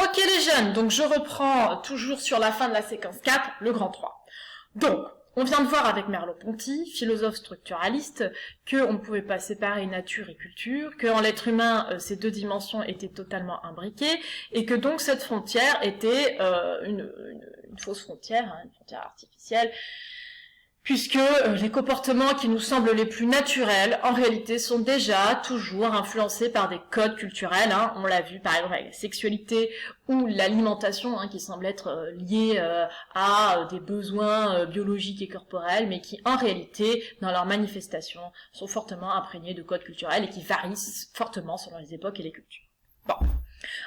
Ok les jeunes, donc je reprends toujours sur la fin de la séquence 4, le grand 3. Donc, on vient de voir avec Merleau-Ponty, philosophe structuraliste, qu'on ne pouvait pas séparer nature et culture, qu'en l'être humain, ces deux dimensions étaient totalement imbriquées, et que donc cette frontière était une fausse frontière, une frontière artificielle, puisque les comportements qui nous semblent les plus naturels, en réalité, sont déjà toujours influencés par des codes culturels. On l'a vu par exemple avec la sexualité ou l'alimentation, qui semble être liée à des besoins biologiques et corporels, mais qui en réalité, dans leur manifestation, sont fortement imprégnés de codes culturels et qui varient fortement selon les époques et les cultures. Bon.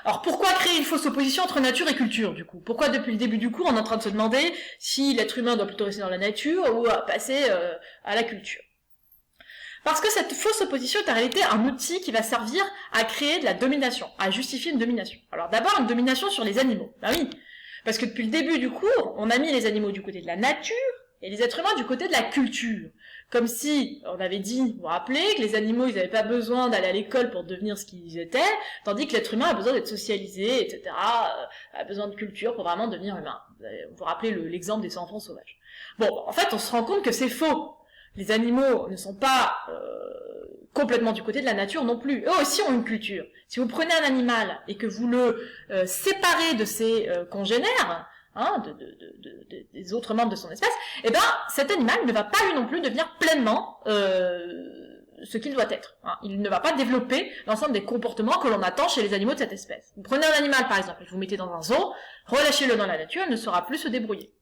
Alors pourquoi créer une fausse opposition entre nature et culture du coup? Pourquoi depuis le début du cours on est en train de se demander si l'être humain doit plutôt rester dans la nature ou passer à la culture? Parce que cette fausse opposition est en réalité un outil qui va servir à créer de la domination, à justifier une domination. Alors d'abord une domination sur les animaux, ben oui, parce que depuis le début du cours on a mis les animaux du côté de la nature et les êtres humains du côté de la culture. Comme si, on avait dit, vous vous rappelez, que les animaux, ils n'avaient pas besoin d'aller à l'école pour devenir ce qu'ils étaient, tandis que l'être humain a besoin d'être socialisé, etc., a besoin de culture pour vraiment devenir humain. Vous vous rappelez l'exemple des enfants sauvages. Bon, en fait, on se rend compte que c'est faux. Les animaux ne sont pas complètement du côté de la nature non plus. Eux aussi ont une culture. Si vous prenez un animal et que vous le séparez de ses congénères, des autres membres de son espèce, eh ben, cet animal ne va pas lui non plus devenir pleinement ce qu'il doit être. Il ne va pas développer l'ensemble des comportements que l'on attend chez les animaux de cette espèce. Vous prenez un animal, par exemple, et vous mettez dans un zoo, relâchez-le dans la nature, il ne saura plus se débrouiller.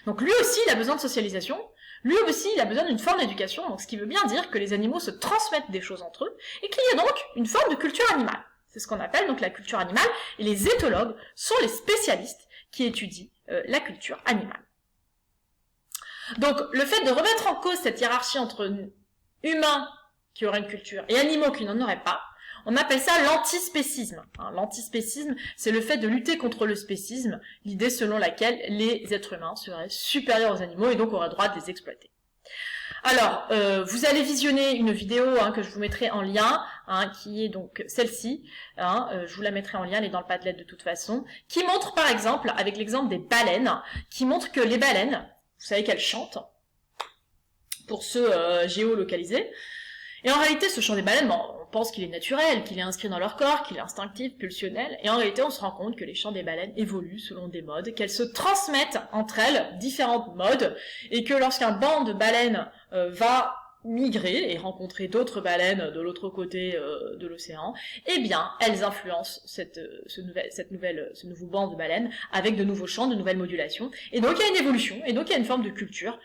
Donc lui aussi, il a besoin de socialisation, lui aussi, il a besoin d'une forme d'éducation, donc ce qui veut bien dire que les animaux se transmettent des choses entre eux, et qu'il y a donc une forme de culture animale. C'est ce qu'on appelle donc la culture animale, et les éthologues sont les spécialistes qui étudient la culture animale. Donc le fait de remettre en cause cette hiérarchie entre humains qui auraient une culture et animaux qui n'en auraient pas, on appelle ça l'antispécisme. L'antispécisme, c'est le fait de lutter contre le spécisme, l'idée selon laquelle les êtres humains seraient supérieurs aux animaux et donc auraient le droit de les exploiter. Alors, vous allez visionner une vidéo que je vous mettrai en lien, qui est donc celle-ci, je vous la mettrai en lien, elle est dans le Padlet de toute façon, qui montre par exemple, avec l'exemple des baleines, qui montre que les baleines, vous savez qu'elles chantent, pour ceux géolocalisés, et en réalité ce chant des baleines, on pense qu'il est naturel, qu'il est inscrit dans leur corps, qu'il est instinctif, pulsionnel, et en réalité on se rend compte que les chants des baleines évoluent selon des modes, qu'elles se transmettent entre elles différentes modes, et que lorsqu'un banc de baleines va migrer et rencontrer d'autres baleines de l'autre côté de l'océan, eh bien elles influencent ce nouveau banc de baleines avec de nouveaux chants, de nouvelles modulations, et donc il y a une évolution, et donc il y a une forme de culture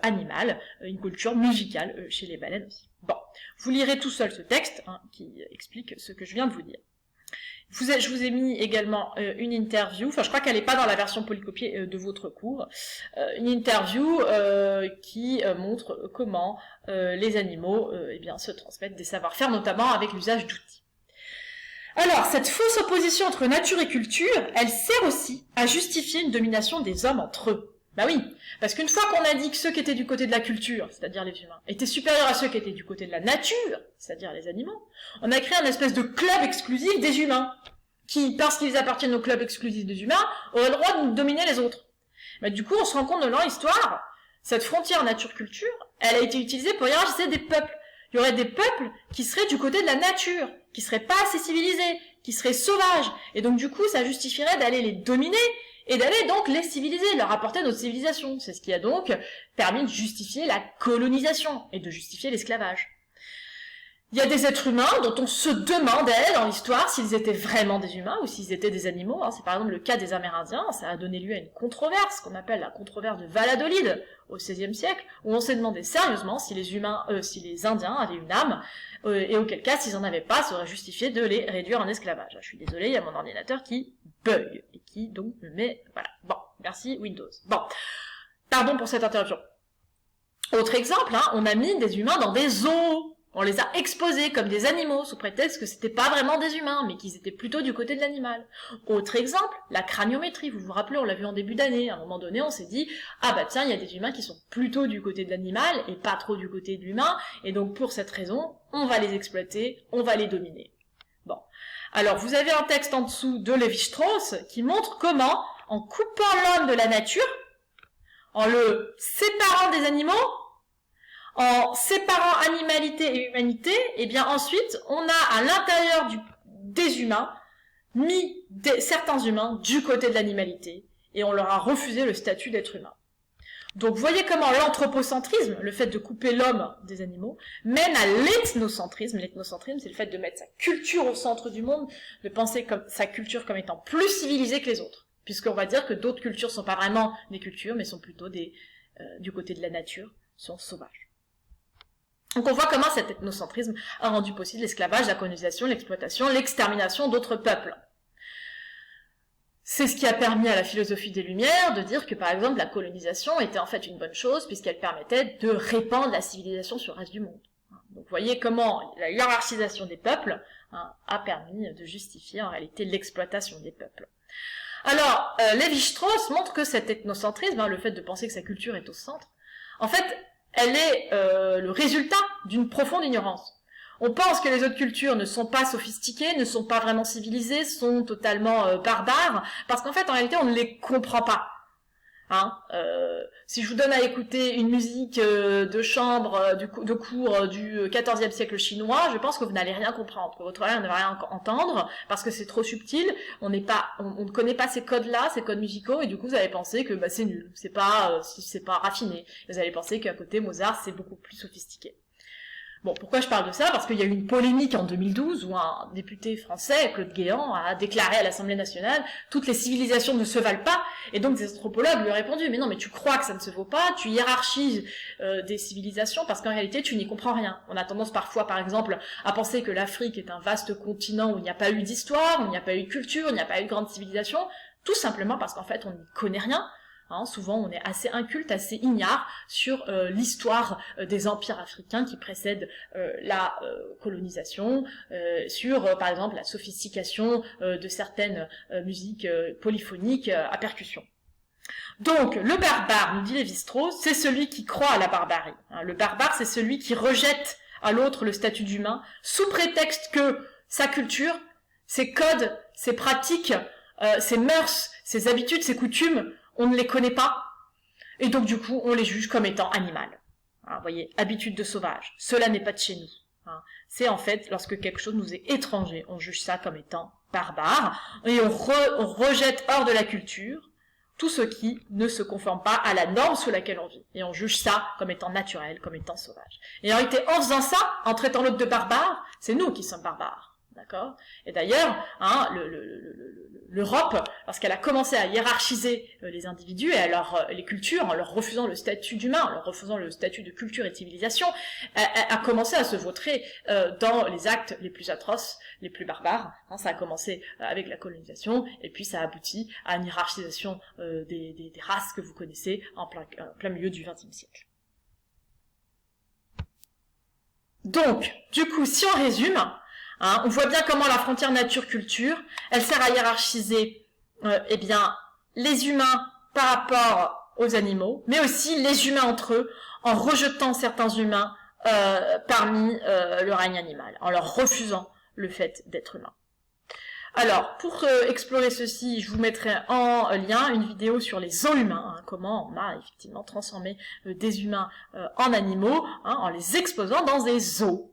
animale, une culture musicale chez les baleines aussi. Bon, vous lirez tout seul ce texte qui explique ce que je viens de vous dire. Je vous ai mis également une interview, enfin je crois qu'elle n'est pas dans la version polycopiée de votre cours, une interview qui montre comment les animaux se transmettent des savoir-faire, notamment avec l'usage d'outils. Alors, cette fausse opposition entre nature et culture, elle sert aussi à justifier une domination des hommes entre eux. Bah oui, parce qu'une fois qu'on a dit que ceux qui étaient du côté de la culture, c'est-à-dire les humains, étaient supérieurs à ceux qui étaient du côté de la nature, c'est-à-dire les animaux, on a créé un espèce de club exclusif des humains, qui, parce qu'ils appartiennent au club exclusif des humains, auraient le droit de dominer les autres. Mais du coup, on se rend compte dans l'histoire, cette frontière nature-culture, elle a été utilisée pour hiérarchiser des peuples. Il y aurait des peuples qui seraient du côté de la nature, qui seraient pas assez civilisés, qui seraient sauvages, et donc du coup, ça justifierait d'aller les dominer, et d'aller donc les civiliser, leur apporter notre civilisation. C'est ce qui a donc permis de justifier la colonisation et de justifier l'esclavage. Il y a des êtres humains dont on se demandait dans l'histoire s'ils étaient vraiment des humains ou s'ils étaient des animaux. C'est par exemple le cas des Amérindiens, ça a donné lieu à une controverse qu'on appelle la controverse de Valladolid au XVIe siècle, où on s'est demandé sérieusement si les Indiens avaient une âme, et auquel cas, s'ils en avaient pas, ça aurait justifié de les réduire en esclavage. Je suis désolée, il y a mon ordinateur qui bug, et qui donc me met... Voilà, bon, merci Windows. Bon, pardon pour cette interruption. Autre exemple, on a mis des humains dans des zoos. On les a exposés comme des animaux, sous prétexte que c'était pas vraiment des humains, mais qu'ils étaient plutôt du côté de l'animal. Autre exemple, la craniométrie. Vous vous rappelez, on l'a vu en début d'année. À un moment donné, on s'est dit, ah bah tiens, il y a des humains qui sont plutôt du côté de l'animal, et pas trop du côté de l'humain, et donc pour cette raison, on va les exploiter, on va les dominer. Bon. Alors, vous avez un texte en dessous de Lévi-Strauss qui montre comment, en coupant l'homme de la nature, en le séparant des animaux, en séparant animalité et humanité, et bien ensuite, on a à l'intérieur des humains mis certains humains du côté de l'animalité, et on leur a refusé le statut d'être humain. Donc vous voyez comment l'anthropocentrisme, le fait de couper l'homme des animaux, mène à l'ethnocentrisme. L'ethnocentrisme, c'est le fait de mettre sa culture au centre du monde, de penser comme sa culture comme étant plus civilisée que les autres. Puisqu'on va dire que d'autres cultures sont pas vraiment des cultures, mais sont plutôt du côté de la nature, sont sauvages. Donc on voit comment cet ethnocentrisme a rendu possible l'esclavage, la colonisation, l'exploitation, l'extermination d'autres peuples. C'est ce qui a permis à la philosophie des Lumières de dire que, par exemple, la colonisation était en fait une bonne chose puisqu'elle permettait de répandre la civilisation sur le reste du monde. Donc vous voyez comment la hiérarchisation des peuples a permis de justifier en réalité l'exploitation des peuples. Alors, Lévi-Strauss montre que cet ethnocentrisme, le fait de penser que sa culture est au centre, en fait, elle est le résultat d'une profonde ignorance. On pense que les autres cultures ne sont pas sophistiquées, ne sont pas vraiment civilisées, sont totalement barbares, parce qu'en fait, en réalité, on ne les comprend pas. Si je vous donne à écouter une musique de chambre, de cours du XIVe siècle chinois, je pense que vous n'allez rien comprendre, que votre oreille ne va rien entendre, parce que c'est trop subtil, on ne connaît pas ces codes-là, ces codes musicaux, et du coup vous allez penser que c'est nul, c'est pas raffiné. Vous allez penser qu'à côté Mozart c'est beaucoup plus sophistiqué. Bon, pourquoi je parle de ça? Parce qu'il y a eu une polémique en 2012 où un député français, Claude Guéant, a déclaré à l'Assemblée nationale « Toutes les civilisations ne se valent pas ». Et donc des anthropologues lui ont répondu « Mais non, mais tu crois que ça ne se vaut pas, tu hiérarchises des civilisations parce qu'en réalité tu n'y comprends rien ». On a tendance parfois, par exemple, à penser que l'Afrique est un vaste continent où il n'y a pas eu d'histoire, où il n'y a pas eu de culture, où il n'y a pas eu de grande civilisation, tout simplement parce qu'en fait on n'y connaît rien. Souvent on est assez inculte, assez ignare sur l'histoire des empires africains qui précèdent la colonisation, sur par exemple la sophistication de certaines musiques polyphoniques à percussion. Donc le barbare, nous dit Lévi-Strauss, c'est celui qui croit à la barbarie. Le barbare c'est celui qui rejette à l'autre le statut d'humain sous prétexte que sa culture, ses codes, ses pratiques, ses mœurs, ses habitudes, ses coutumes, on ne les connaît pas, et donc du coup on les juge comme étant animales. Vous voyez, habitude de sauvage, cela n'est pas de chez nous. C'est en fait, lorsque quelque chose nous est étranger, on juge ça comme étant barbare, et on rejette hors de la culture tout ce qui ne se conforme pas à la norme sous laquelle on vit, et on juge ça comme étant naturel, comme étant sauvage. Et en réalité, en faisant ça, en traitant l'autre de barbare, c'est nous qui sommes barbares. D'accord. Et d'ailleurs, l'Europe, lorsqu'elle a commencé à hiérarchiser les individus et les cultures, en leur refusant le statut d'humain, en leur refusant le statut de culture et de civilisation, a commencé à se vautrer dans les actes les plus atroces, les plus barbares. Ça a commencé avec la colonisation, et puis ça a abouti à une hiérarchisation des races que vous connaissez en plein milieu du XXe siècle. Donc, du coup, si on résume, on voit bien comment la frontière nature-culture, elle sert à hiérarchiser les humains par rapport aux animaux, mais aussi les humains entre eux, en rejetant certains humains parmi le règne animal, en leur refusant le fait d'être humain. Alors, pour explorer ceci, je vous mettrai en lien une vidéo sur les zoos humains, comment on a effectivement transformé des humains en animaux, en les exposant dans des zoos.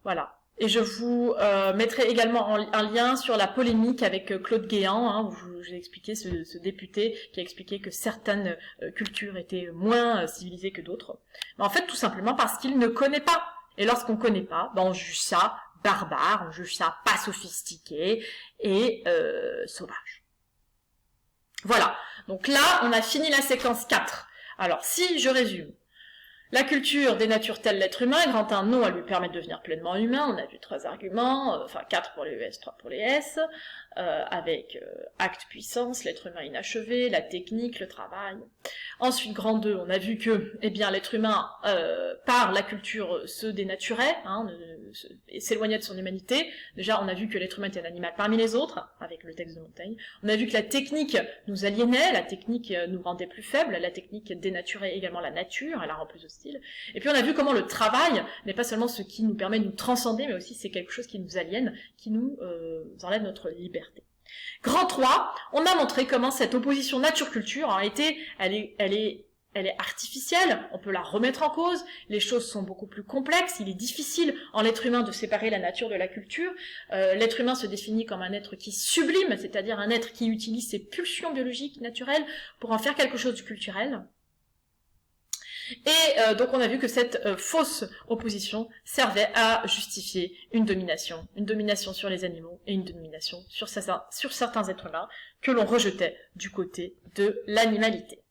Voilà. Et je vous mettrai également un lien sur la polémique avec Claude Guéant, où j'ai expliqué ce député qui a expliqué que certaines cultures étaient moins civilisées que d'autres. Mais en fait, tout simplement parce qu'il ne connaît pas. Et lorsqu'on ne connaît pas, on juge ça barbare, on juge ça pas sophistiqué et sauvage. Voilà. Donc là, on a fini la séquence 4. Alors, si je résume. La culture dénature-t-elle l'être humain? Grand 1, non, elle lui permet de devenir pleinement humain. On a vu 3 arguments, 4 pour les ES, 3 pour les S. avec acte puissance, l'être humain inachevé, la technique, le travail. Ensuite, grand 2, on a vu que l'être humain, par la culture, se dénaturait, s'éloignait de son humanité. Déjà, on a vu que l'être humain était un animal parmi les autres, avec le texte de Montaigne. On a vu que la technique nous aliénait, la technique nous rendait plus faibles, la technique dénaturait également la nature, elle la rend plus hostile. Et puis on a vu comment le travail n'est pas seulement ce qui nous permet de nous transcender, mais aussi c'est quelque chose qui nous aliène, qui nous enlève notre liberté. Grand 3, on a montré comment cette opposition nature-culture, en réalité, elle est artificielle, on peut la remettre en cause, les choses sont beaucoup plus complexes, il est difficile en l'être humain de séparer la nature de la culture, l'être humain se définit comme un être qui sublime, c'est-à-dire un être qui utilise ses pulsions biologiques naturelles pour en faire quelque chose de culturel. Et donc on a vu que cette fausse opposition servait à justifier une domination sur les animaux et une domination sur certains êtres humains que l'on rejetait du côté de l'animalité.